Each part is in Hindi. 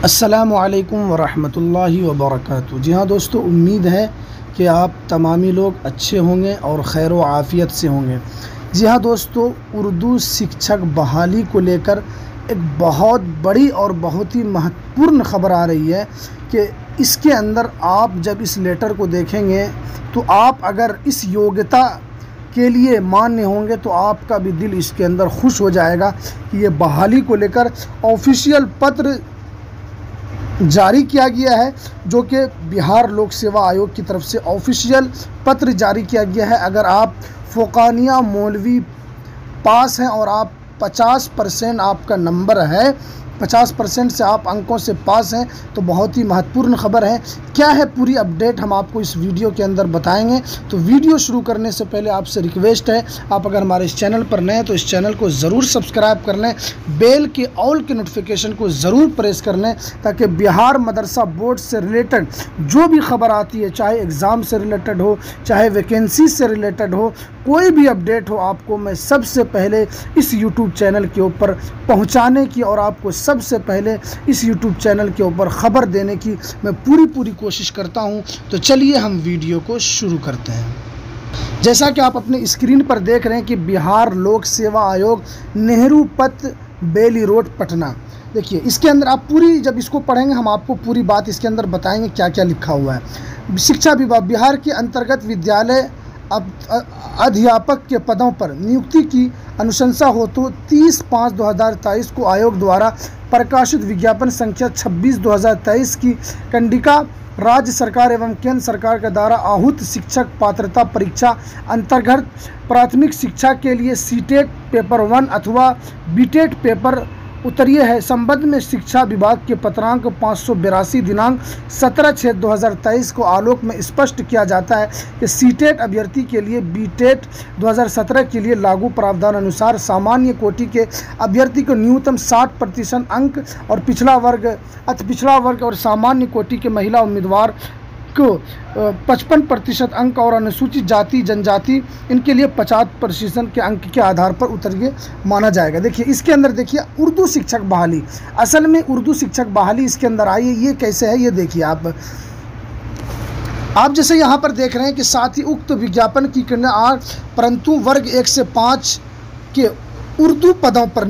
अस्सलामु अलैकुम वरहमतुल्लाहि वबरकातुहू। जी हाँ दोस्तों, उम्मीद है कि आप तमामी लोग अच्छे होंगे और खैर व आफ़ियत से होंगे। जी हाँ दोस्तों, उर्दू शिक्षक बहाली को लेकर एक बहुत बड़ी और बहुत ही महत्वपूर्ण ख़बर आ रही है कि इसके अंदर आप जब इस लेटर को देखेंगे तो आप अगर इस योग्यता के लिए मान्य होंगे तो आपका भी दिल इसके अंदर खुश हो जाएगा कि ये बहाली को लेकर ऑफिशियल पत्र जारी किया गया है, जो कि बिहार लोक सेवा आयोग की तरफ से ऑफिशियल पत्र जारी किया गया है। अगर आप फ़ोकानिया मौलवी पास हैं और आप 50% आपका नंबर है, 50% से आप अंकों से पास हैं, तो बहुत ही महत्वपूर्ण ख़बर है। क्या है पूरी अपडेट हम आपको इस वीडियो के अंदर बताएंगे। तो वीडियो शुरू करने से पहले आपसे रिक्वेस्ट है, आप अगर हमारे इस चैनल पर नए हैं तो इस चैनल को ज़रूर सब्सक्राइब कर लें, बेल के ऑल के नोटिफिकेशन को ज़रूर प्रेस कर लें, ताकि बिहार मदरसा बोर्ड से रिलेटेड जो भी खबर आती है, चाहे एग्ज़ाम से रिलेटेड हो, चाहे वैकेंसी से रिलेटेड हो, कोई भी अपडेट हो, आपको मैं सबसे पहले इस यूट्यूब चैनल के ऊपर पहुंचाने की और आपको सबसे पहले इस यूट्यूब चैनल के ऊपर ख़बर देने की मैं पूरी कोशिश करता हूं। तो चलिए हम वीडियो को शुरू करते हैं। जैसा कि आप अपने स्क्रीन पर देख रहे हैं कि बिहार लोक सेवा आयोग, नेहरू पथ, बेली रोड, पटना। देखिए इसके अंदर आप पूरी जब इसको पढ़ेंगे हम आपको पूरी बात इसके अंदर बताएंगे क्या क्या लिखा हुआ है। शिक्षा विभाग बिहार के अंतर्गत विद्यालय अध्यापक के पदों पर नियुक्ति की अनुशंसा हो तो 30/5/2023 को आयोग द्वारा प्रकाशित विज्ञापन संख्या 26/2023 की कंडिका राज्य सरकार एवं केंद्र सरकार के द्वारा आहूत शिक्षक पात्रता परीक्षा अंतर्गत प्राथमिक शिक्षा के लिए सीटेट पेपर 1 अथवा बीटेट पेपर उत्तरीय है। संबंध में शिक्षा विभाग के पत्रांक 582 दिनांक 17/6/2023 को आलोक में स्पष्ट किया जाता है कि सीटेट अभ्यर्थी के लिए बीटेट 2017 के लिए लागू प्रावधान अनुसार सामान्य कोटि के अभ्यर्थी को न्यूनतम 60% अंक और पिछड़ा वर्ग, अति पिछड़ा वर्ग और सामान्य कोटि के महिला उम्मीदवार को 55% अंक और अनुसूचित जाति जनजाति इनके लिए 50% के अंक के आधार पर उत्तरीय माना जाएगा। देखिए इसके अंदर देखिए उर्दू शिक्षक बहाली, असल में उर्दू शिक्षक बहाली इसके अंदर आई है। ये कैसे है ये देखिए आप जैसे यहाँ पर देख रहे हैं कि साथ ही उक्त विज्ञापन की परंतु वर्ग 1 से 5 के उर्दू पदों पर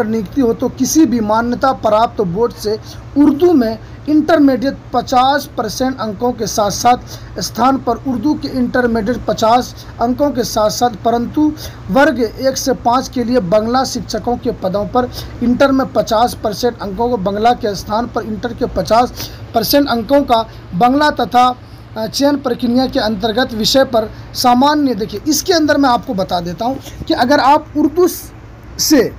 नियुक्ति हो तो किसी भी मान्यता प्राप्त बोर्ड से उर्दू में इंटरमीडिएट 50% अंकों के साथ साथ स्थान पर उर्दू के इंटरमीडिएट 50 अंकों के साथ साथ परंतु वर्ग 1 से 5 के लिए बांग्ला शिक्षकों के पदों पर इंटर में 50% अंकों को बांग्ला के स्थान पर इंटर के 50% अंकों का बांग्ला तथा चयन प्रक्रिया के अंतर्गत विषय पर सामान्य। देखिए इसके अंदर मैं आपको बता देता हूं कि अगर आप उर्दू से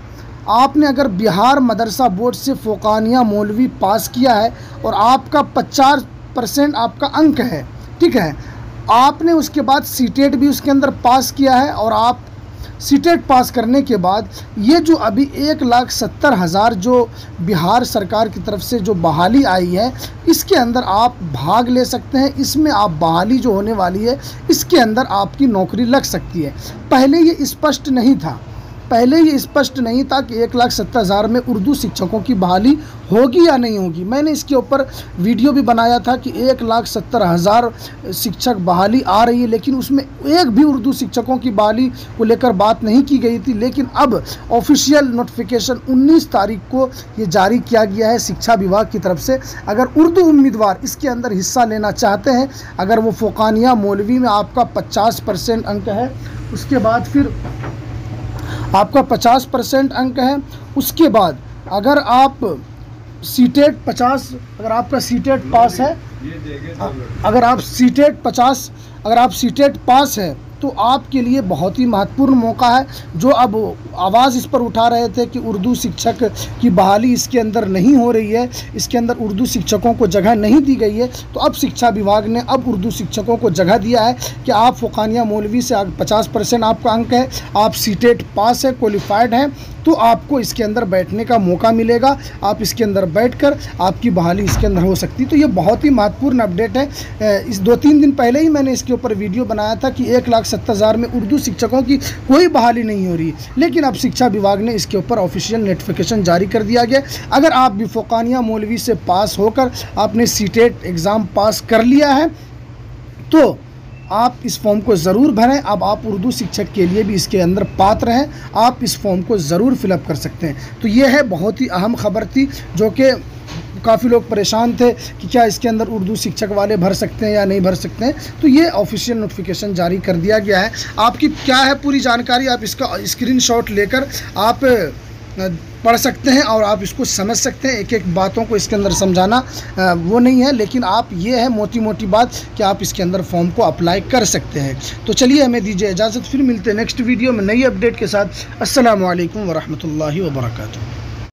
आपने अगर बिहार मदरसा बोर्ड से फ़ोकानिया मौलवी पास किया है और आपका 50% आपका अंक है, ठीक है, आपने उसके बाद सीटेट भी उसके अंदर पास किया है और आप सीटेट पास करने के बाद ये जो अभी 1,70,000 जो बिहार सरकार की तरफ से जो बहाली आई है, इसके अंदर आप भाग ले सकते हैं। इसमें आप बहाली जो होने वाली है इसके अंदर आपकी नौकरी लग सकती है। पहले ये स्पष्ट नहीं था कि 1,70,000 में उर्दू शिक्षकों की बहाली होगी या नहीं होगी। मैंने इसके ऊपर वीडियो भी बनाया था कि 1,70,000 शिक्षक बहाली आ रही है, लेकिन उसमें एक भी उर्दू शिक्षकों की बहाली को लेकर बात नहीं की गई थी। लेकिन अब ऑफिशियल नोटिफिकेशन 19 तारीख को ये जारी किया गया है शिक्षा विभाग की तरफ से। अगर उर्दू उम्मीदवार इसके अंदर हिस्सा लेना चाहते हैं, अगर वो फ़ोकानिया मौलवी में आपका 50% अंक है, उसके बाद फिर आपका 50% अंक है, उसके बाद अगर आप सीटेट 50, अगर आपका सीटेट पास है, अगर आप सीटेट पास है तो आपके लिए बहुत ही महत्वपूर्ण मौका है। जो अब आवाज़ इस पर उठा रहे थे कि उर्दू शिक्षक की बहाली इसके अंदर नहीं हो रही है, इसके अंदर उर्दू शिक्षकों को जगह नहीं दी गई है, तो अब शिक्षा विभाग ने अब उर्दू शिक्षकों को जगह दिया है कि आप फ़ोकानिया मौलवी से 50% आपका अंक है, आप सीटेट पास है, क्वालिफाइड हैं, तो आपको इसके अंदर बैठने का मौका मिलेगा। आप इसके अंदर बैठकर आपकी बहाली इसके अंदर हो सकती है। तो ये बहुत ही महत्वपूर्ण अपडेट है। इस 2-3 दिन पहले ही मैंने इसके ऊपर वीडियो बनाया था कि 1,70,000 में उर्दू शिक्षकों की कोई बहाली नहीं हो रही, लेकिन अब शिक्षा विभाग ने इसके ऊपर ऑफिशियल नोटिफिकेशन जारी कर दिया गया। अगर आप भी फ़ौकानिया मौलवी से पास होकर आपने सीटेट एग्ज़ाम पास कर लिया है तो आप इस फॉर्म को ज़रूर भरें। अब आप उर्दू शिक्षक के लिए भी इसके अंदर पात्र हैं, आप इस फॉर्म को ज़रूर फिलअप कर सकते हैं। तो ये है बहुत ही अहम खबर थी, जो कि काफ़ी लोग परेशान थे कि क्या इसके अंदर उर्दू शिक्षक वाले भर सकते हैं या नहीं भर सकते हैं। तो ये ऑफिशियल नोटिफिकेशन जारी कर दिया गया है। आपकी क्या है पूरी जानकारी, आप इसका स्क्रीनशॉट लेकर आप पढ़ सकते हैं और आप इसको समझ सकते हैं। एक एक बातों को इसके अंदर समझाना वो नहीं है, लेकिन आप ये है मोटी मोटी बात कि आप इसके अंदर फॉर्म को अप्लाई कर सकते हैं। तो चलिए हमें दीजिए इजाज़त, फिर मिलते हैं नेक्स्ट वीडियो में नई अपडेट के साथ। अस्सलामु अलैकुम वरहमतुल्लाहि वबरकातुहू।